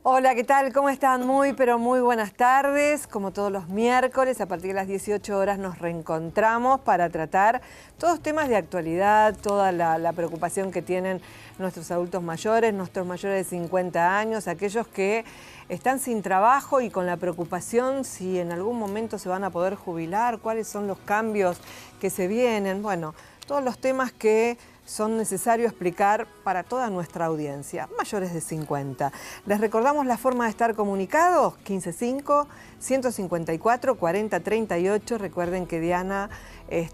Hola, ¿qué tal? ¿Cómo están? Muy, pero muy buenas tardes. Como todos los miércoles, a partir de las 18 horas nos reencontramos para tratar todos temas de actualidad, toda la preocupación que tienen nuestros adultos mayores, nuestros mayores de 50 años, aquellos que están sin trabajo y con la preocupación si en algún momento se van a poder jubilar, cuáles son los cambios que se vienen. Bueno, todos los temas que son necesarios explicar para toda nuestra audiencia, mayores de 50. Les recordamos la forma de estar comunicados, 155-154-4038. Recuerden que Diana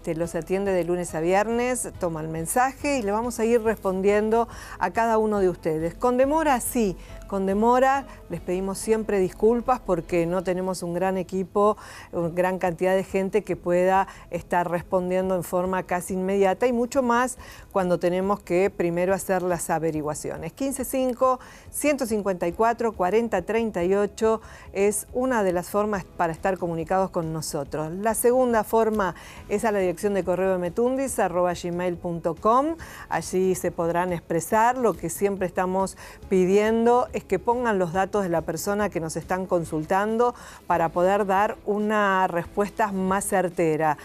los atiende de lunes a viernes, toma el mensaje y le vamos a ir respondiendo a cada uno de ustedes. Con demora, sí. Con demora, les pedimos siempre disculpas porque no tenemos un gran equipo, una gran cantidad de gente que pueda estar respondiendo en forma casi inmediata y mucho más cuando tenemos que primero hacer las averiguaciones. 155-154-4038 es una de las formas para estar comunicados con nosotros. La segunda forma es a la dirección de correo metundis@gmail.com. Allí se podrán expresar. Lo que siempre estamos pidiendo es que pongan los datos de la persona que nos están consultando para poder dar una respuesta más certera.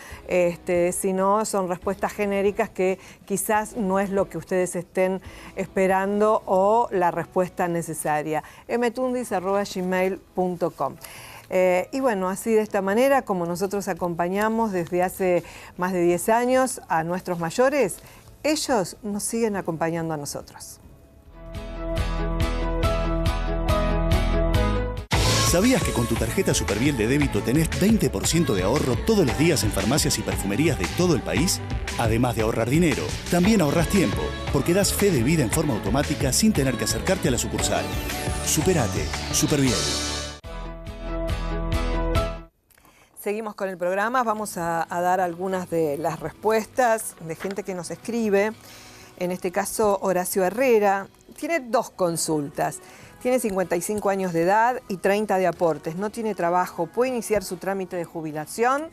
Si no, son respuestas genéricas que quizás no es lo que ustedes estén esperando o la respuesta necesaria. metundis@gmail.com. Y bueno, así de esta manera, como nosotros acompañamos desde hace más de 10 años a nuestros mayores, ellos nos siguen acompañando a nosotros. ¿Sabías que con tu tarjeta Superviel de débito tenés 20% de ahorro todos los días en farmacias y perfumerías de todo el país? Además de ahorrar dinero, también ahorrás tiempo, porque das fe de vida en forma automática sin tener que acercarte a la sucursal. Superate, Superviel. Seguimos con el programa, vamos a dar algunas de las respuestas de gente que nos escribe. En este caso, Horacio Herrera tiene dos consultas. Tiene 55 años de edad y 30 de aportes. No tiene trabajo. ¿Puede iniciar su trámite de jubilación?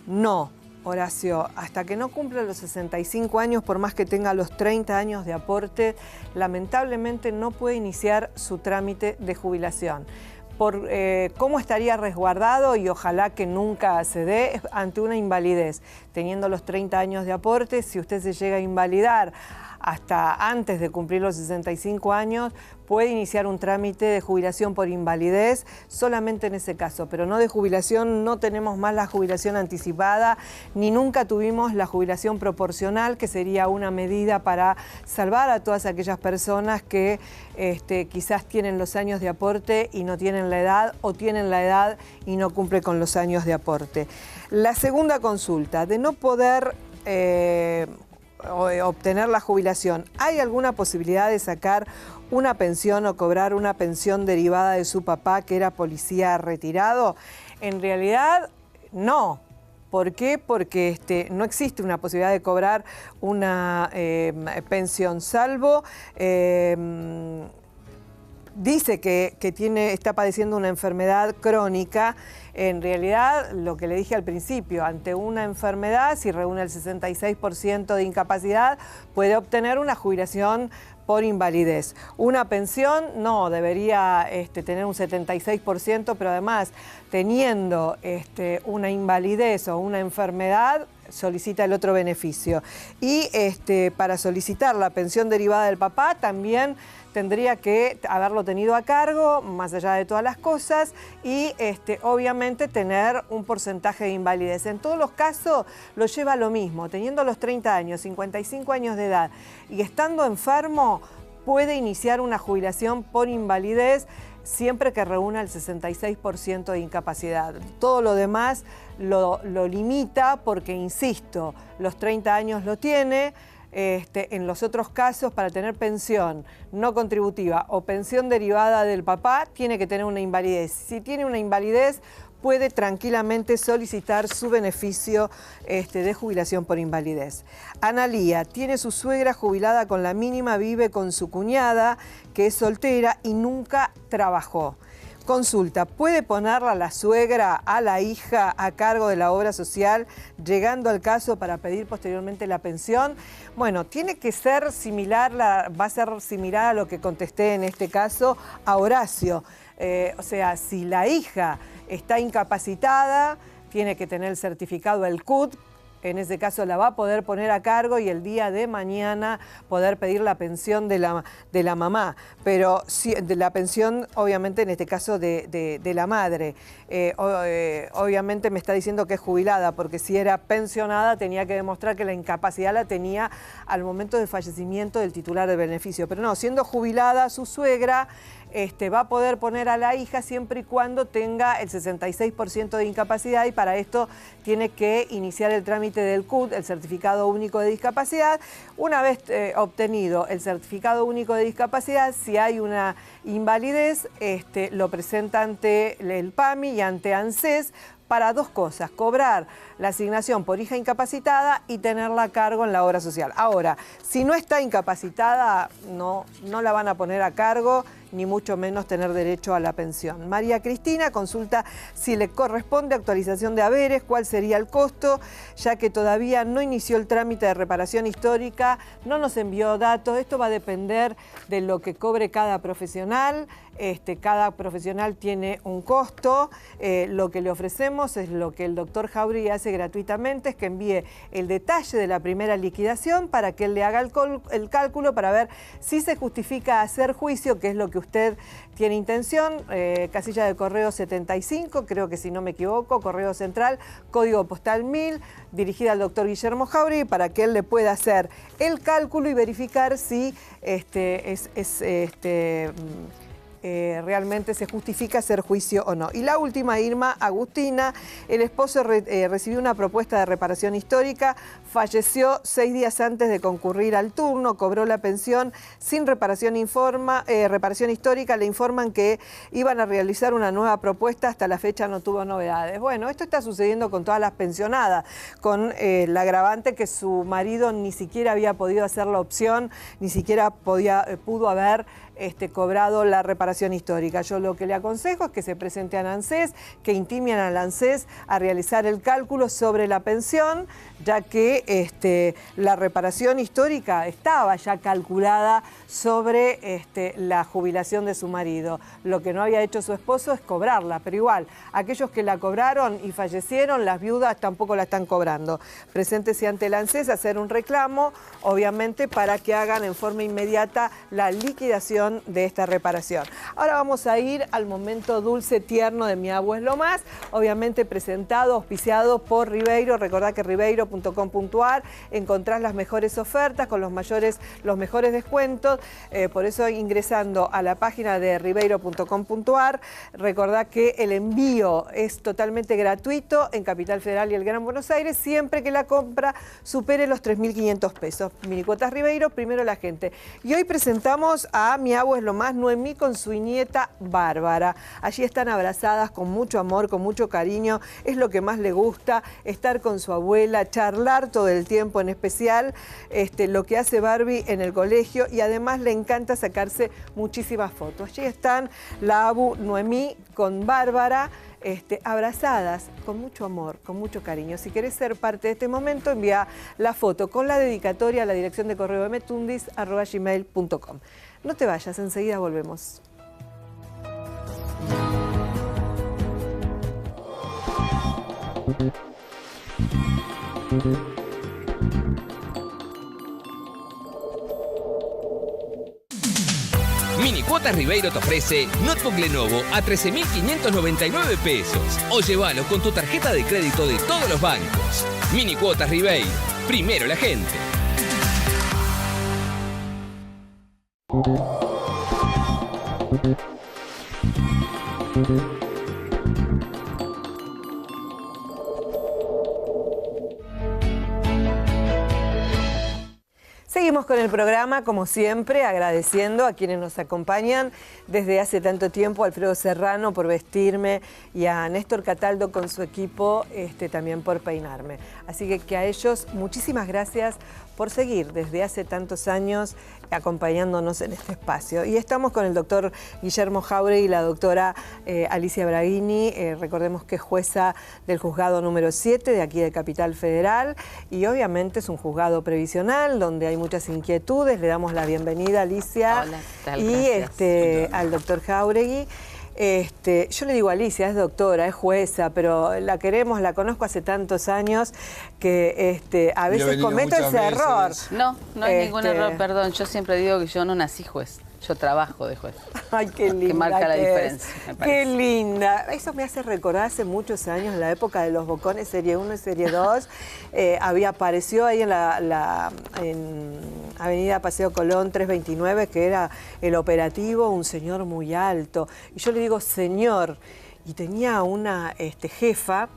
No, Horacio. Hasta que no cumpla los 65 años, por más que tenga los 30 años de aporte, lamentablemente no puede iniciar su trámite de jubilación. Por cómo estaría resguardado, y ojalá que nunca se dé, ante una invalidez. Teniendo los 30 años de aporte, si usted se llega a invalidar hasta antes de cumplir los 65 años, puede iniciar un trámite de jubilación por invalidez, solamente en ese caso, pero no de jubilación. No tenemos más la jubilación anticipada, ni nunca tuvimos la jubilación proporcional, que sería una medida para salvar a todas aquellas personas que quizás tienen los años de aporte y no tienen la edad, o tienen la edad y no cumple con los años de aporte. La segunda consulta, de no poder obtener la jubilación, ¿hay alguna posibilidad de sacar una pensión o cobrar una pensión derivada de su papá, que era policía retirado? En realidad, no. ¿Por qué? Porque no existe una posibilidad de cobrar una pensión, salvo dice que está padeciendo una enfermedad crónica. En realidad, lo que le dije al principio, ante una enfermedad, si reúne el 66% de incapacidad, puede obtener una jubilación por invalidez. Una pensión, no, debería tener un 76%, pero además, teniendo una invalidez o una enfermedad, solicita el otro beneficio. Y para solicitar la pensión derivada del papá, también tendría que haberlo tenido a cargo, más allá de todas las cosas, y obviamente tener un porcentaje de invalidez. En todos los casos lo lleva a lo mismo. Teniendo los 30 años, 55 años de edad y estando enfermo, puede iniciar una jubilación por invalidez siempre que reúna el 66% de incapacidad. Todo lo demás lo limita porque, insisto, los 30 años lo tiene. En los otros casos, para tener pensión no contributiva o pensión derivada del papá, tiene que tener una invalidez. Si tiene una invalidez, puede tranquilamente solicitar su beneficio de jubilación por invalidez. Analía tiene su suegra jubilada con la mínima, vive con su cuñada, que es soltera y nunca trabajó. Consulta, ¿puede ponerla la suegra a la hija a cargo de la obra social, llegando al caso para pedir posteriormente la pensión? Bueno, tiene que ser similar, va a ser similar a lo que contesté en este caso a Horacio. O sea, si la hija está incapacitada, tiene que tener el certificado del CUT. En ese caso la va a poder poner a cargo y el día de mañana poder pedir la pensión de la mamá, pero de la pensión obviamente en este caso de la madre. Obviamente me está diciendo que es jubilada, porque si era pensionada tenía que demostrar que la incapacidad la tenía al momento del fallecimiento del titular del beneficio, pero no, siendo jubilada su suegra va a poder poner a la hija siempre y cuando tenga el 66% de incapacidad, y para esto tiene que iniciar el trámite del CUT, el Certificado Único de Discapacidad. Una vez obtenido el Certificado Único de Discapacidad, si hay una invalidez, lo presenta ante el PAMI y ante ANSES para dos cosas: cobrar la asignación por hija incapacitada y tenerla a cargo en la obra social. Ahora, si no está incapacitada, no la van a poner a cargo, ni mucho menos tener derecho a la pensión. María Cristina consulta si le corresponde actualización de haberes, cuál sería el costo, ya que todavía no inició el trámite de reparación histórica, no nos envió datos. Esto va a depender de lo que cobre cada profesional. Cada profesional tiene un costo. Lo que le ofrecemos es lo que el doctor Jauregui hace gratuitamente, es que envíe el detalle de la primera liquidación para que él le haga el cálculo para ver si se justifica hacer juicio, que es lo que usted tiene intención. Casilla de correo 75, creo que si no me equivoco, correo central, código postal 1000, dirigida al doctor Guillermo Jauregui, para que él le pueda hacer el cálculo y verificar si realmente se justifica hacer juicio o no. Y la última, Irma Agustina, el esposo recibió una propuesta de reparación histórica, falleció 6 días antes de concurrir al turno, cobró la pensión sin reparación histórica, le informan que iban a realizar una nueva propuesta, hasta la fecha no tuvo novedades. Bueno, esto está sucediendo con todas las pensionadas, con la agravante que su marido ni siquiera había podido hacer la opción, ni siquiera pudo haber cobrado la reparación histórica. Yo lo que le aconsejo es que se presente a ANSES, que intimen a ANSES a realizar el cálculo sobre la pensión, ya que la reparación histórica estaba ya calculada sobre la jubilación de su marido. Lo que no había hecho su esposo es cobrarla, pero igual, aquellos que la cobraron y fallecieron, las viudas tampoco la están cobrando. Preséntese ante el ANSES a hacer un reclamo, obviamente para que hagan en forma inmediata la liquidación de esta reparación. Ahora vamos a ir al momento dulce tierno de Mi Agua es lo Más, obviamente presentado, auspiciado por Ribeiro. Recordá que ribeiro.com.ar encontrás las mejores ofertas con los mejores descuentos, por eso ingresando a la página de ribeiro.com.ar, recordá que el envío es totalmente gratuito en Capital Federal y el Gran Buenos Aires, siempre que la compra supere los 3.500 pesos. Minicuotas Ribeiro, primero la gente. Y hoy presentamos a Mi Agua es lo Más, Noemí con su nieta Bárbara. Allí están abrazadas con mucho amor, con mucho cariño. Es lo que más le gusta, estar con su abuela, charlar todo el tiempo, en especial lo que hace Barbie en el colegio, y además le encanta sacarse muchísimas fotos. Allí están la Abu, Noemí con Bárbara, abrazadas con mucho amor, con mucho cariño. Si querés ser parte de este momento, envía la foto con la dedicatoria a la dirección de correo mtundis@gmail.com. No te vayas, enseguida volvemos. Minicuotas Ribeiro te ofrece notebook Lenovo a 13.599 pesos. O llévalo con tu tarjeta de crédito de todos los bancos. Minicuotas Ribeiro. Primero la gente. Seguimos con el programa, como siempre, agradeciendo a quienes nos acompañan desde hace tanto tiempo, a Alfredo Serrano por vestirme y a Néstor Cataldo con su equipo también por peinarme. Así que a ellos muchísimas gracias por seguir desde hace tantos años acompañándonos en este espacio. Y estamos con el doctor Guillermo Jáuregui y la doctora Alicia Braghini, recordemos que es jueza del juzgado número 7 de aquí de Capital Federal, y obviamente es un juzgado previsional donde hay muchas inquietudes. Le damos la bienvenida, Alicia. Hola, ¿qué tal? Y al doctor Jáuregui. Yo le digo a Alicia, es doctora, es jueza, pero la queremos, la conozco hace tantos años que a veces cometo ese error. No hay ningún error, perdón. Yo siempre digo que yo no nací juez, yo trabajo de juez. Ay, qué linda. Que marca la diferencia, me parece. Qué linda. Eso me hace recordar hace muchos años, la época de los Bocones, serie 1 y serie 2. Apareció ahí en en Avenida Paseo Colón 329, que era el operativo, un señor muy alto. Y yo le digo, señor, y tenía una jefa,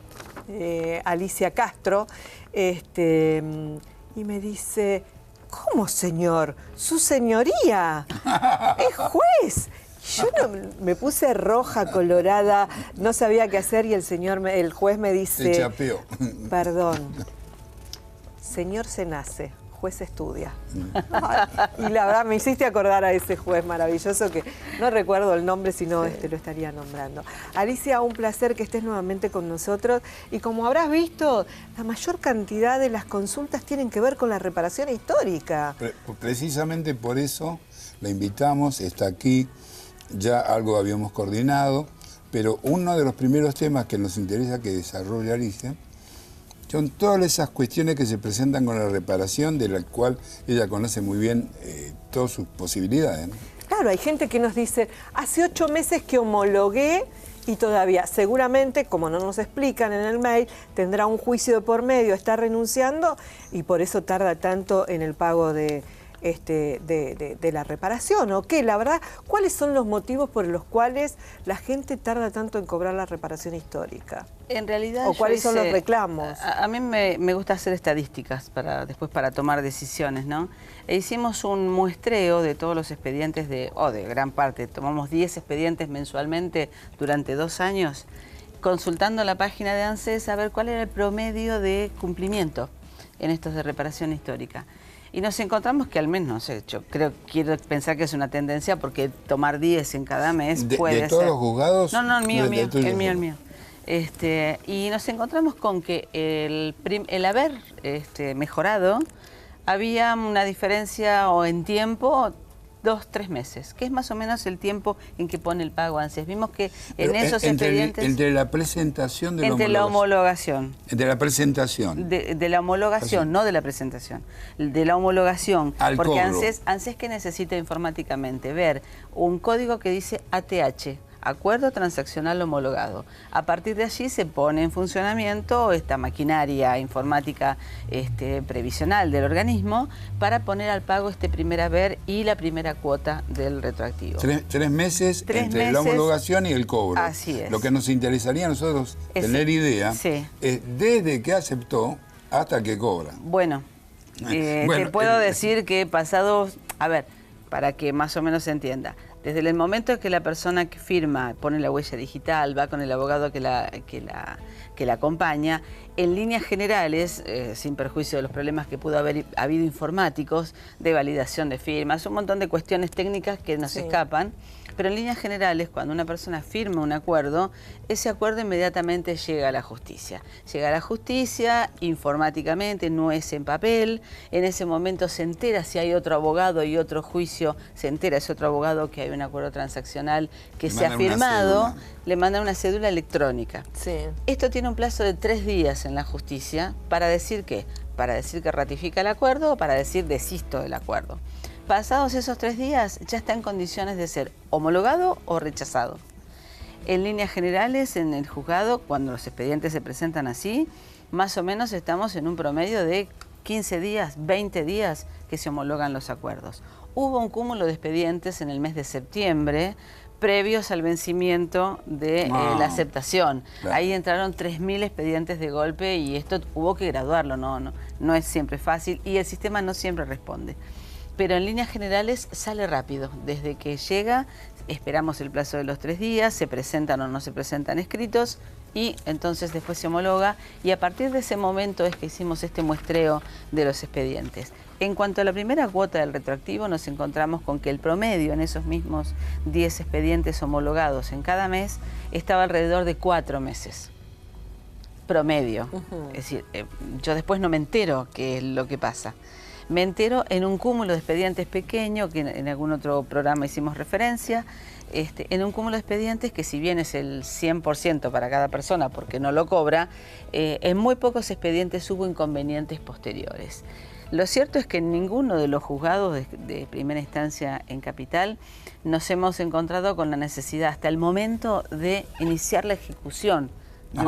Alicia Castro, y me dice, ¿cómo señor? ¡Su señoría! ¡Es juez! Yo me puse roja, colorada, no sabía qué hacer y el juez me dice... Te chapeó. Perdón, señor se nace, juez se estudia. Ay, y la verdad me hiciste acordar a ese juez maravilloso que no recuerdo el nombre, si no lo estaría nombrando. Alicia, un placer que estés nuevamente con nosotros. Y como habrás visto, la mayor cantidad de las consultas tienen que ver con la reparación histórica. Precisamente por eso la invitamos, está aquí, ya algo habíamos coordinado, pero uno de los primeros temas que nos interesa que desarrolle Alicia son todas esas cuestiones que se presentan con la reparación, de la cual ella conoce muy bien todas sus posibilidades, ¿no? Claro, hay gente que nos dice, hace 8 meses que homologué y todavía, seguramente, como no nos explican en el mail, tendrá un juicio de por medio, está renunciando y por eso tarda tanto en el pago de la reparación, ¿o qué? La verdad, ¿cuáles son los motivos por los cuales la gente tarda tanto en cobrar la reparación histórica? En realidad, ¿o cuáles son los reclamos? A mí me gusta hacer estadísticas después para tomar decisiones, ¿no? E hicimos un muestreo de todos los expedientes de gran parte. Tomamos 10 expedientes mensualmente durante 2 años, consultando la página de ANSES a ver cuál era el promedio de cumplimiento en estos de reparación histórica. Y nos encontramos que al menos, quiero pensar que es una tendencia, porque tomar 10 en cada mes puede ser. ¿De todos los juzgados? No, el mío. Y nos encontramos con que el haber mejorado, había una diferencia en tiempo 2-3 meses, que es más o menos el tiempo en que pone el pago ANSES. Vimos que en esos expedientes... Entre la presentación de la homologación. Entre la presentación. De la homologación, no de la presentación. De la homologación. Porque ANSES que necesita informáticamente ver un código que dice ATH, Acuerdo Transaccional Homologado. A partir de allí se pone en funcionamiento esta maquinaria informática previsional del organismo para poner al pago primer haber y la primera cuota del retroactivo. 3 meses entre la homologación y el cobro. Así es. Lo que nos interesaría a nosotros tener idea es desde que aceptó hasta que cobra. Bueno, te puedo decir que pasados... A ver, para que más o menos se entienda. Desde el momento en que la persona que firma pone la huella digital, va con el abogado que la acompaña, en líneas generales, sin perjuicio de los problemas que pudo haber habido informáticos, de validación de firmas, un montón de cuestiones técnicas que nos escapan, pero en líneas generales, cuando una persona firma un acuerdo, ese acuerdo inmediatamente llega a la justicia. Llega a la justicia informáticamente, no es en papel. En ese momento se entera si hay otro abogado y otro juicio, se entera ese otro abogado que hay un acuerdo transaccional que se ha firmado, le mandan una cédula electrónica. Sí. Esto tiene un plazo de 3 días en la justicia para decir ¿qué? Para decir que ratifica el acuerdo o para decir desisto del acuerdo. Pasados esos 3 días ya está en condiciones de ser homologado o rechazado. En líneas generales, en el juzgado, cuando los expedientes se presentan así, más o menos estamos en un promedio de 15 días, 20 días que se homologan los acuerdos. Hubo un cúmulo de expedientes en el mes de septiembre, previos al vencimiento de la aceptación. Claro. Ahí entraron 3.000 expedientes de golpe y esto hubo que graduarlo, no es siempre fácil y el sistema no siempre responde. Pero en líneas generales sale rápido. Desde que llega, esperamos el plazo de los 3 días, se presentan o no se presentan escritos y entonces después se homologa y a partir de ese momento es que hicimos este muestreo de los expedientes. En cuanto a la primera cuota del retroactivo, nos encontramos con que el promedio en esos mismos 10 expedientes homologados en cada mes estaba alrededor de 4 meses. Promedio. Es decir, yo después no me entero qué es lo que pasa. Me entero en un cúmulo de expedientes pequeño, que en algún otro programa hicimos referencia, en un cúmulo de expedientes que si bien es el 100% para cada persona porque no lo cobra, en muy pocos expedientes hubo inconvenientes posteriores. Lo cierto es que en ninguno de los juzgados de primera instancia en Capital nos hemos encontrado con la necesidad hasta el momento de iniciar la ejecución de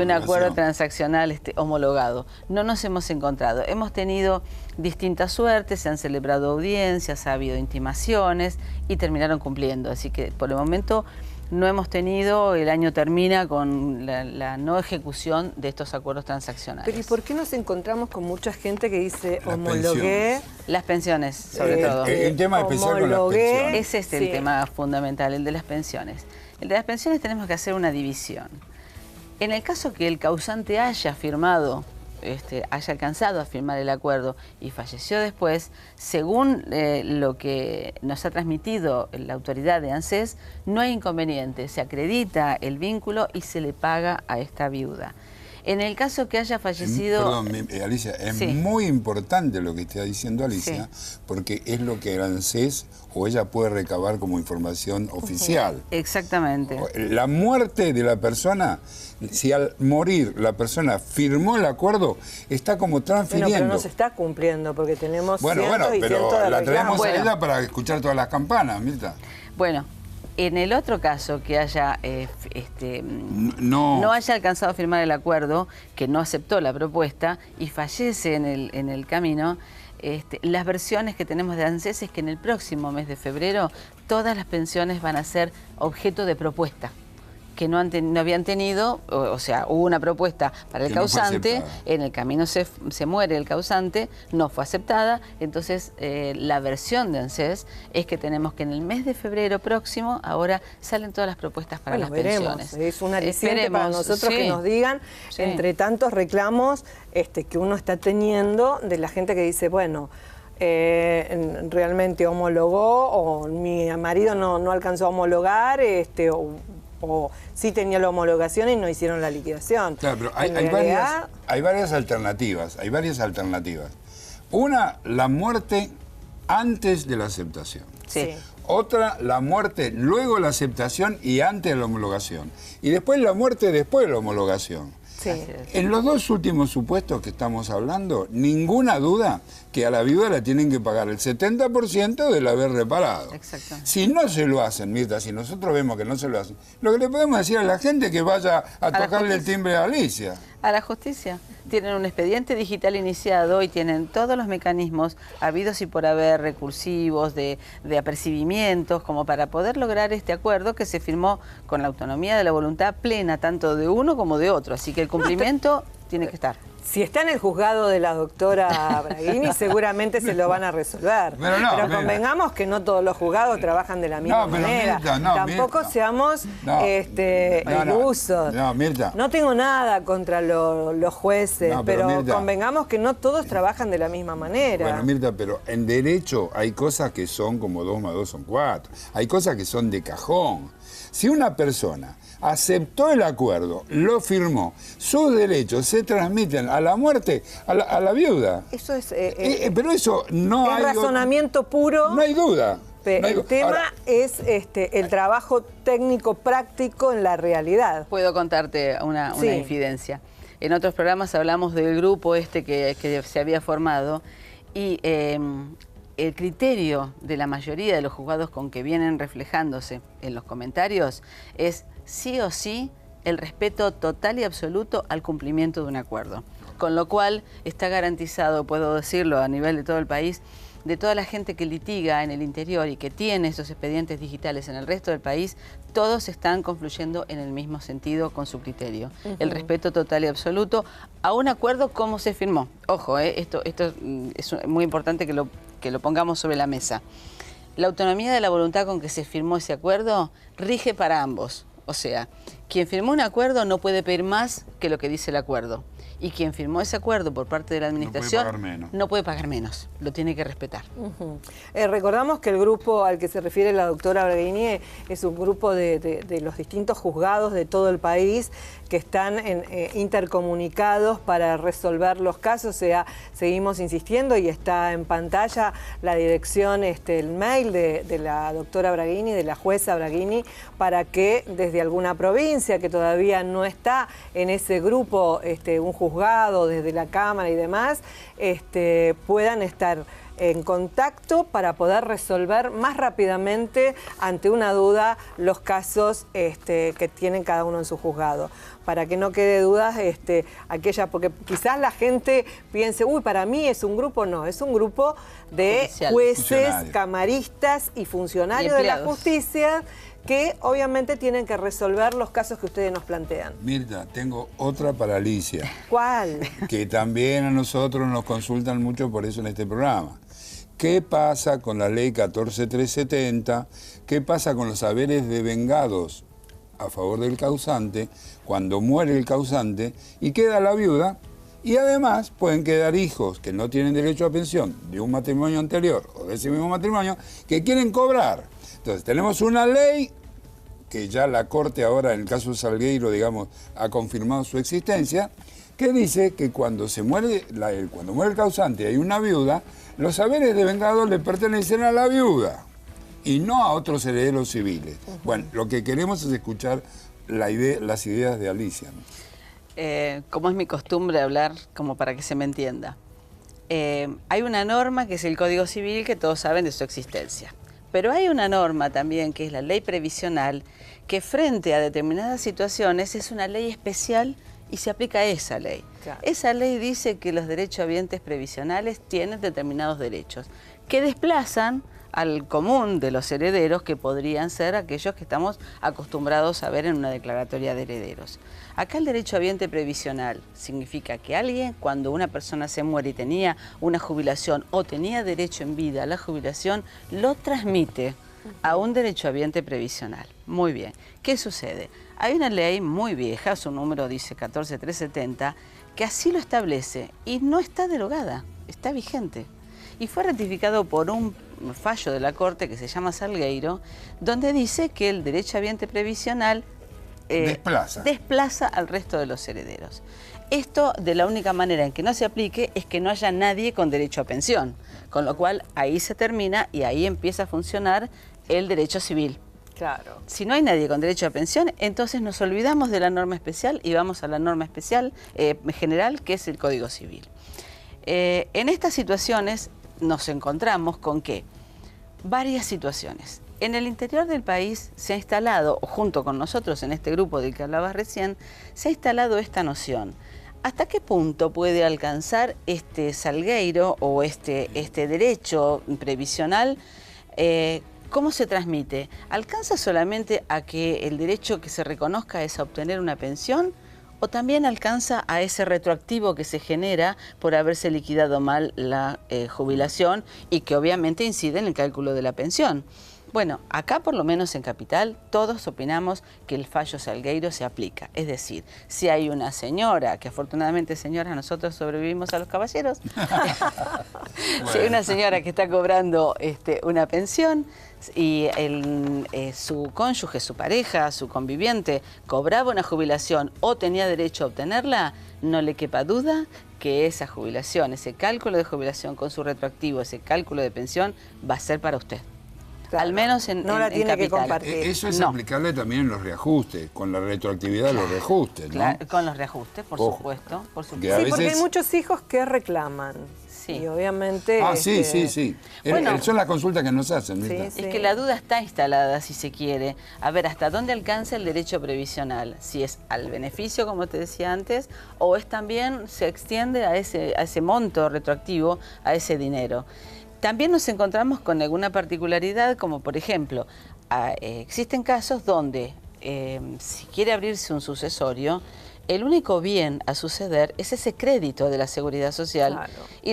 un acuerdo transaccional homologado. No nos hemos encontrado. Hemos tenido distintas suertes, se han celebrado audiencias, ha habido intimaciones y terminaron cumpliendo. Así que por el momento no hemos tenido, el año termina con la no ejecución de estos acuerdos transaccionales. Pero ¿y por qué nos encontramos con mucha gente que dice homologué? Las pensiones, sobre todo. El tema especial con las pensiones. Es el tema fundamental, el de las pensiones. El de las pensiones tenemos que hacer una división. En el caso que el causante haya firmado, haya alcanzado a firmar el acuerdo y falleció después, según lo que nos ha transmitido la autoridad de ANSES, no hay inconveniente, se acredita el vínculo y se le paga a esta viuda. En el caso que haya fallecido... Perdón, Alicia, es muy importante lo que está diciendo Alicia, porque es lo que el ANSES o ella puede recabar como información oficial. Exactamente. La muerte de la persona, si al morir la persona firmó el acuerdo, está como transfiriendo. Bueno, pero no se está cumpliendo porque tenemos cientos y pero cientos de la traemos reclamos. a ella para escuchar todas las campanas, Mirta. Bueno, en el otro caso que haya no haya alcanzado a firmar el acuerdo, que no aceptó la propuesta y fallece en el camino, las versiones que tenemos de ANSES es que en el próximo mes de febrero todas las pensiones van a ser objeto de propuesta que no habían tenido, o sea, hubo una propuesta para el causante, en el camino se muere el causante, no fue aceptada, entonces la versión de ANSES es que tenemos que en el mes de febrero próximo, ahora salen todas las propuestas para las pensiones. Es un aliciente para nosotros que nos digan, entre tantos reclamos que uno está teniendo de la gente que dice, bueno, realmente homologó o mi marido no alcanzó a homologar, o sí tenía la homologación y no hicieron la liquidación. Claro, pero hay varias alternativas, Una, la muerte antes de la aceptación. Sí. Otra, la muerte luego de la aceptación y antes de la homologación. Y después la muerte después de la homologación. Sí. En los dos últimos supuestos que estamos hablando, ninguna duda que a la viuda le tienen que pagar el 70% del haber reparado. Exacto. Si no se lo hacen, Mirta, si nosotros vemos que no se lo hacen, lo que le podemos decir a la gente es que vaya a tocarle el timbre a Alicia. A la justicia. Tienen un expediente digital iniciado y tienen todos los mecanismos habidos y por haber recursivos, de apercibimientos, como para poder lograr este acuerdo que se firmó con la autonomía de la voluntad plena, tanto de uno como de otro. Así que el cumplimiento tiene que estar. Si está en el juzgado de la doctora Braghini, seguramente se lo van a resolver. Pero convengamos que no todos los juzgados trabajan de la misma manera. Mirta, Tampoco seamos ilusos. Mirta. No tengo nada contra los jueces, pero Mirta, convengamos que no todos trabajan de la misma manera. Bueno, Mirta, pero en derecho hay cosas que son como 2 más 2 son 4. Hay cosas que son de cajón. Si una persona aceptó el acuerdo, lo firmó, sus derechos se transmiten a la muerte, a la viuda. Eso es... pero eso no hay... Es razonamiento puro. No hay duda. El tema es el trabajo técnico práctico en la realidad. Puedo contarte una infidencia. En otros programas hablamos del grupo que se había formado y el criterio de la mayoría de los juzgados con que vienen reflejándose en los comentarios es sí o sí el respeto total y absoluto al cumplimiento de un acuerdo. Con lo cual está garantizado, puedo decirlo a nivel de todo el país, de toda la gente que litiga en el interior y que tiene esos expedientes digitales en el resto del país, todos están confluyendo en el mismo sentido con su criterio. El respeto total y absoluto a un acuerdo como se firmó. Ojo, esto es muy importante que lo pongamos sobre la mesa. La autonomía de la voluntad con que se firmó ese acuerdo rige para ambos. O sea, Quien firmó un acuerdo no puede pedir más que lo que dice el acuerdo. Y quien firmó ese acuerdo por parte de la administración no puede pagar menos, lo tiene que respetar. Recordamos que el grupo al que se refiere la doctora Braghini es un grupo de los distintos juzgados de todo el país que están intercomunicados para resolver los casos. O sea, seguimos insistiendo y está en pantalla la dirección, el mail de la doctora Braghini, de la jueza Braghini, para que desde alguna provincia que todavía no está en ese grupo, un juzgado desde la Cámara y demás, puedan estar en contacto para poder resolver más rápidamente ante una duda los casos que tienen cada uno en su juzgado. Para que no quede dudas, porque quizás la gente piense, uy, para mí es un grupo, no, es un grupo de jueces, camaristas y funcionarios de la justicia que obviamente tienen que resolver los casos que ustedes nos plantean. Mirta, tengo otra para Alicia. ¿Cuál? Que también a nosotros nos consultan mucho por eso en este programa. ¿Qué pasa con la ley 14370? ¿Qué pasa con los haberes devengados a favor del causante cuando muere el causante y queda la viuda? Y además pueden quedar hijos que no tienen derecho a pensión de un matrimonio anterior o de ese mismo matrimonio que quieren cobrar. Entonces tenemos una ley que ya la Corte ahora en el caso de Salgueiro, digamos, ha confirmado su existencia, que dice que cuando muere el causante y hay una viuda, los haberes devengados le pertenecen a la viuda y no a otros herederos civiles. Bueno, lo que queremos es escuchar las ideas de Alicia, ¿no? Como es mi costumbre hablar, como para que se me entienda. Hay una norma que es el Código Civil, que todos saben de su existencia. Pero hay una norma también, que es la ley previsional, que frente a determinadas situaciones es una ley especial y se aplica a esa ley. Claro. Esa ley dice que los derechohabientes previsionales tienen determinados derechos, que desplazan al común de los herederos, que podrían ser aquellos que estamos acostumbrados a ver en una declaratoria de herederos. Acá el derechohabiente previsional significa que alguien, cuando una persona se muere y tenía una jubilación o tenía derecho en vida a la jubilación, lo transmite a un derechohabiente previsional. Muy bien. ¿Qué sucede? Hay una ley muy vieja, su número dice 14370, que así lo establece y no está derogada, está vigente. Y fue ratificado por un fallo de la Corte que se llama Salgueiro, donde dice que el derechohabiente previsional desplaza al resto de los herederos. Esto, de la única manera en que no se aplique, es que no haya nadie con derecho a pensión, con lo cual ahí se termina y ahí empieza a funcionar el derecho civil. Claro. Si no hay nadie con derecho a pensión, entonces nos olvidamos de la norma especial y vamos a la norma especial general, que es el Código Civil. En estas situaciones nos encontramos con que varias situaciones. En el interior del país se ha instalado, junto con nosotros en este grupo del que hablabas recién, se ha instalado esta noción. ¿Hasta qué punto puede alcanzar este Salgueiro o este derecho previsional? ¿Cómo se transmite? ¿Alcanza solamente a que el derecho que se reconozca es a obtener una pensión? ¿O también alcanza a ese retroactivo que se genera por haberse liquidado mal la jubilación y que obviamente incide en el cálculo de la pensión? Bueno, acá por lo menos en Capital todos opinamos que el fallo Salgueiro se aplica. Es decir, si hay una señora, que afortunadamente señoras nosotros sobrevivimos a los caballeros, si hay una señora que está cobrando una pensión y su cónyuge, su pareja, su conviviente cobraba una jubilación o tenía derecho a obtenerla, no le quepa duda que esa jubilación, ese cálculo de jubilación con su retroactivo, ese cálculo de pensión va a ser para usted. Claro, al menos no la tiene que compartir. Eso es aplicable también en los reajustes, con la retroactividad de los reajustes, ¿no? Claro, con los reajustes, por supuesto. Sí, porque hay muchos hijos que reclaman. Sí. Y obviamente... Sí. Bueno, son las consultas que nos hacen. Sí. Es que la duda está instalada, si se quiere. A ver, ¿hasta dónde alcanza el derecho previsional? Si es al beneficio, como te decía antes, o es también, se extiende a ese monto retroactivo, a ese dinero. También nos encontramos con alguna particularidad, como por ejemplo, existen casos donde si quiere abrirse un sucesorio, el único bien a suceder es ese crédito de la Seguridad Social. Claro. Y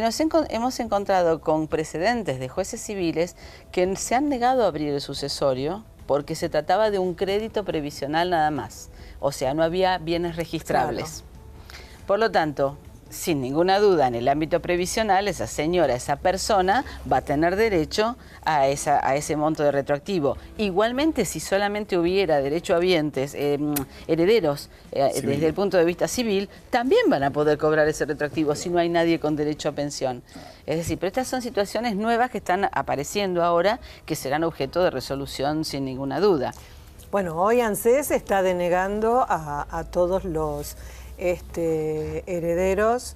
hemos encontrado con precedentes de jueces civiles que se han negado a abrir el sucesorio porque se trataba de un crédito previsional nada más. O sea, no había bienes registrables. Claro. Por lo tanto, sin ninguna duda, en el ámbito previsional, esa señora, esa persona, va a tener derecho a ese monto de retroactivo. Igualmente, si solamente hubiera derechohabientes, herederos, desde el punto de vista civil, también van a poder cobrar ese retroactivo si no hay nadie con derecho a pensión. Es decir, pero estas son situaciones nuevas que están apareciendo ahora, que serán objeto de resolución sin ninguna duda. Bueno, hoy ANSES está denegando a todos los herederos,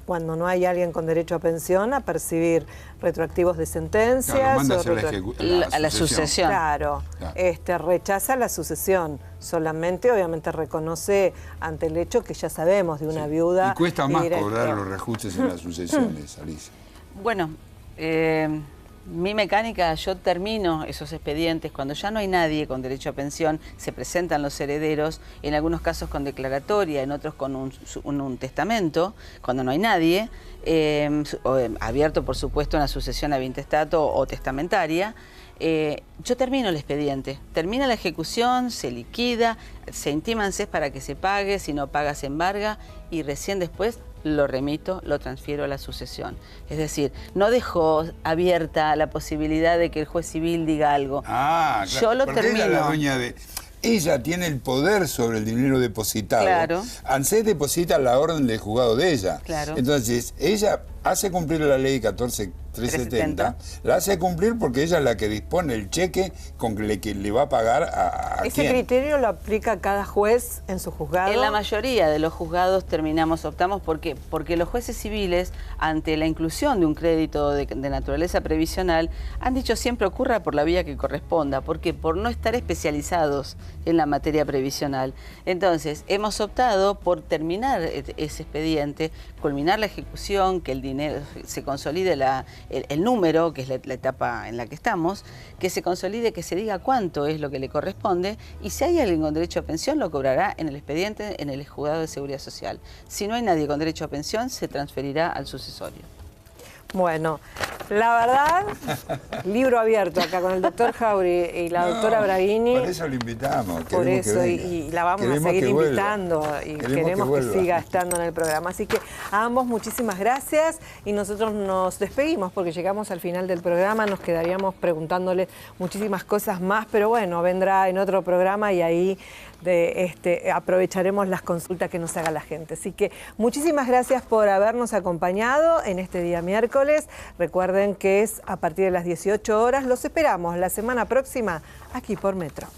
cuando no hay alguien con derecho a pensión, a percibir retroactivos de sentencias. Claro, manda a la sucesión. Claro, rechaza la sucesión. Solamente, obviamente, reconoce ante el hecho que ya sabemos de una viuda. Y cuesta más cobrar los reajustes en las sucesiones, Alicia. Bueno, mi mecánica, yo termino esos expedientes cuando ya no hay nadie con derecho a pensión, se presentan los herederos, en algunos casos con declaratoria, en otros con un testamento, cuando no hay nadie, abierto por supuesto una sucesión a intestato o testamentaria. Yo termino el expediente, termina la ejecución, se liquida, se intima ANSES para que se pague, si no paga se embarga y recién después lo remito, lo transfiero a la sucesión. Es decir, no dejo abierta la posibilidad de que el juez civil diga algo. Ah, claro. Yo lo termino. Ella es la dueña de... Ella tiene el poder sobre el dinero depositado. Claro. ANSES deposita la orden del juzgado de ella. Claro. Entonces, ella hace cumplir la ley 14370, la hace cumplir porque ella es la que dispone el cheque con que le va a pagar a ¿Ese criterio lo aplica cada juez en su juzgado? En la mayoría de los juzgados optamos porque los jueces civiles, ante la inclusión de un crédito de naturaleza previsional, han dicho siempre ocurra por la vía que corresponda. ¿Por qué? Por no estar especializados en la materia previsional. Entonces, hemos optado por terminar ese expediente, culminar la ejecución, que el dinero se consolide el número, que es la etapa en la que estamos, que se consolide, que se diga cuánto es lo que le corresponde y si hay alguien con derecho a pensión lo cobrará en el expediente en el juzgado de seguridad social. Si no hay nadie con derecho a pensión se transferirá al sucesorio. Bueno, la verdad, libro abierto acá con el doctor Jauri y la doctora Braghini. Por eso lo invitamos. Por eso, y la vamos a seguir invitando y queremos que siga estando en el programa. Así que a ambos muchísimas gracias y nosotros nos despedimos porque llegamos al final del programa, nos quedaríamos preguntándoles muchísimas cosas más, pero bueno, vendrá en otro programa y ahí aprovecharemos las consultas que nos haga la gente. Así que muchísimas gracias por habernos acompañado en este día miércoles. Recuerden que es a partir de las 18 horas. Los esperamos la semana próxima aquí por Metro.